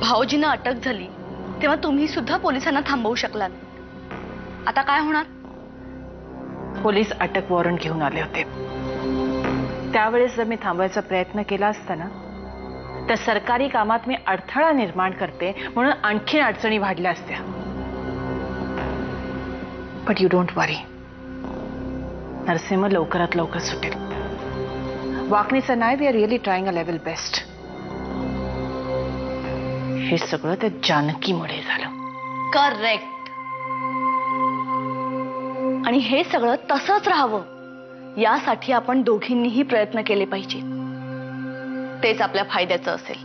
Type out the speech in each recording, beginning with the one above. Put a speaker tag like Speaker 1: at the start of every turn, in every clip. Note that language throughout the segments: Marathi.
Speaker 1: भाऊजींना अटक झाली तेव्हा तुम्ही सुद्धा पोलिसांना थांबवू शकला नाही. आता काय होणार?
Speaker 2: पोलीस अटक वॉरंट घेऊन आले होते. त्यावेळेस जर मी थांबवायचा प्रयत्न केला असता ना तर सरकारी कामात मी अडथळा निर्माण करते म्हणून आणखी अडचणी वाढल्या असत्या. But you don't worry, Narsingh लवकरात लवकर सुटेल. वाकणीचं नाही, we are really trying a level best. हे सगळं त्या जानकीमुळे झालं.
Speaker 1: करेक्ट. आणि हे सगळं तसंच राहावं यासाठी आपण दोघींनीही प्रयत्न केले पाहिजे. तेच आपल्या फायद्याचं असेल.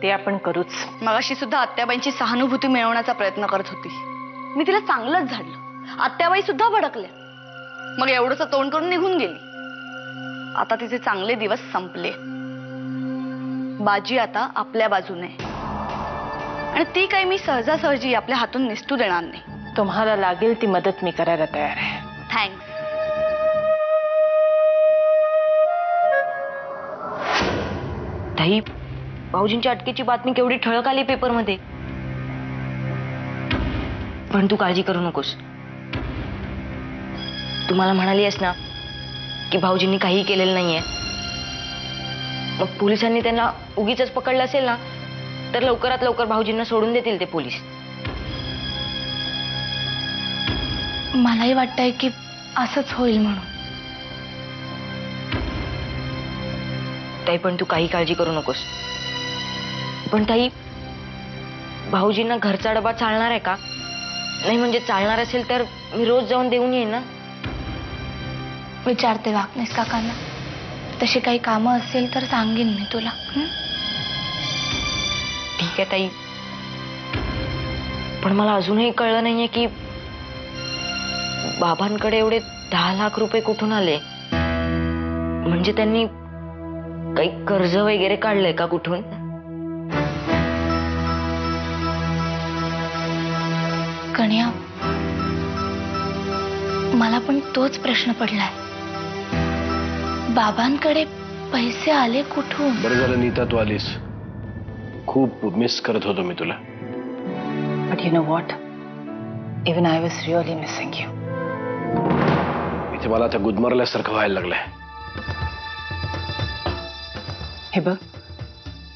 Speaker 2: ते आपण करूच.
Speaker 1: मगाशी सुद्धा आत्याबाईंची सहानुभूती मिळवण्याचा प्रयत्न करत होती. मी तिला चांगलंच झाडलं. आत्याबाई सुद्धा भडकल्या. मग एवढंच तोंड करून निघून गेली. आता तिचे चांगले दिवस संपले. बाजी आता आपल्या बाजूने आणि ती काही मी सहजासहजी आपल्या हातून निसटू देणार नाही.
Speaker 2: तुम्हाला लागेल ती मदत मी करायला तयार आहे.
Speaker 1: थँक्स.
Speaker 3: ताई, भाऊजींच्या अटकेची बातमी केवढी ठळक आली पेपरमध्ये. पण तू काळजी करू नकोस. तुम्हाला म्हणाली आहेस ना की भाऊजींनी काहीही केलेलं नाहीये. मग पोलिसांनी त्यांना उगीच पकडलं असेल ना तर लवकरात लवकर भाऊजींना सोडून देतील ते पोलीस.
Speaker 1: मलाही वाटतंय की असंच होईल म्हणून.
Speaker 3: ताई, पण तू काही काळजी करू नकोस. पण ताई, भाऊजींना घरचा डबा चालणार आहे का? नाही म्हणजे चालणार असेल तर मी रोज जाऊन देऊन येईन ना.
Speaker 1: विचारते वाकणीस काकांना. तशी काही कामं असेल तर सांगेन मी तुला.
Speaker 3: ठीक आहे ताई. पण मला अजूनही कळलं नाहीये की बाबांकडे एवढे 10 लाख रुपये कुठून आले. म्हणजे त्यांनी काही कर्ज वगैरे काढलंय का कुठून?
Speaker 1: कन्या, मला पण तोच प्रश्न पडलाय. बाबांकडे पैसे आले कुठून?
Speaker 4: बरं झालं नीता तू आलीस. खूप मिस करत होतो मी तुला.
Speaker 2: But you know what, even I was really missing you.
Speaker 4: इथे मला आता गुदमरल्यासारखं व्हायला लागलंय.
Speaker 2: हे बघ,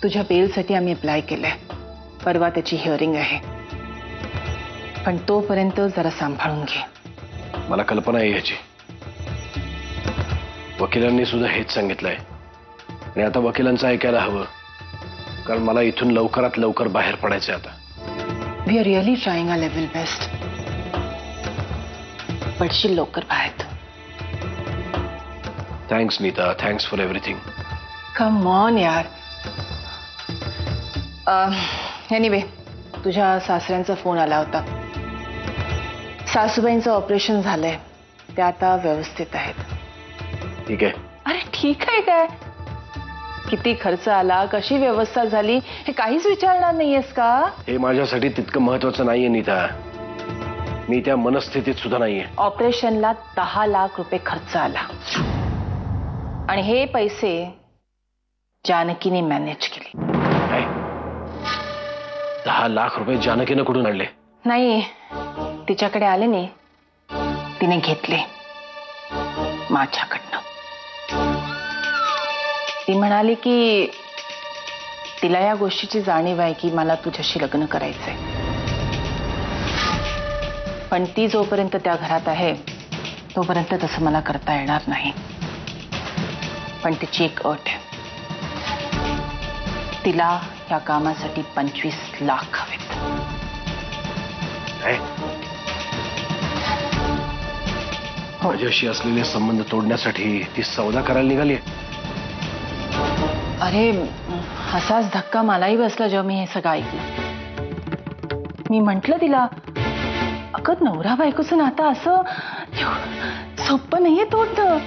Speaker 2: तुझ्या बेलसाठी आम्ही अप्लाय केलंय. परवा त्याची हिअरिंग आहे. पण तोपर्यंत जरा सांभाळून घे.
Speaker 4: मला कल्पना आहे याची. वकिलांनी सुद्धा हेच सांगितलंय आणि आता वकिलांचं ऐकायला हवं. कारण मला इथून लवकरात लवकर बाहेर पडायचंय आता.
Speaker 2: We are really trying a level best. पडशील लवकर बाहेर.
Speaker 4: Thanks Neeta, thanks for everything.
Speaker 2: Come on यार. एनिवे, तुझ्या सासऱ्यांचा फोन आला होता. सासूबाईंचं ऑपरेशन झालंय. ते आता व्यवस्थित आहेत.
Speaker 4: ठीक आहे.
Speaker 2: अरे ठीक आहे काय? किती खर्च आला, कशी व्यवस्था झाली हे काहीच विचारणार नाहीयेस का?
Speaker 4: हे माझ्यासाठी तितकं महत्वाचं नाहीये नीता. मी त्या मनस्थितीत सुद्धा नाहीये.
Speaker 2: ऑपरेशनला 10 लाख रुपये खर्च आला आणि हे पैसे जानकीने मॅनेज केले.
Speaker 4: काय? 10 लाख रुपये जानकीनं कुठून आणले?
Speaker 2: नाही, तिच्याकडे आले नाही, तिने घेतले माझ्याकडनं. ती म्हणाली की तिला या गोष्टीची जाणीव आहे की मला तुझ्याशी लग्न करायचंय. पण ती जोपर्यंत त्या घरात आहे तोपर्यंत तसं मला करता येणार नाही. पण तिची एक अट आहे. तिला या कामासाठी 25 लाख हवेत.
Speaker 4: माझ्याशी असलेले संबंध तोडण्यासाठी ती सौदा करायला निघाली.
Speaker 2: अरे, असाच धक्का मलाही बसला जेव्हा मी हे सगळं ऐकलं. मी म्हंटल तिला, अगं नवरा बायकोचं नातं असं सोपं नाहीये तोडणं.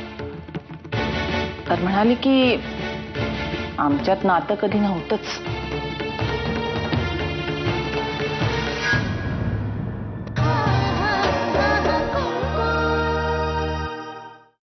Speaker 2: तर म्हणाली की आमच्यात नातं कधी नव्हतंच.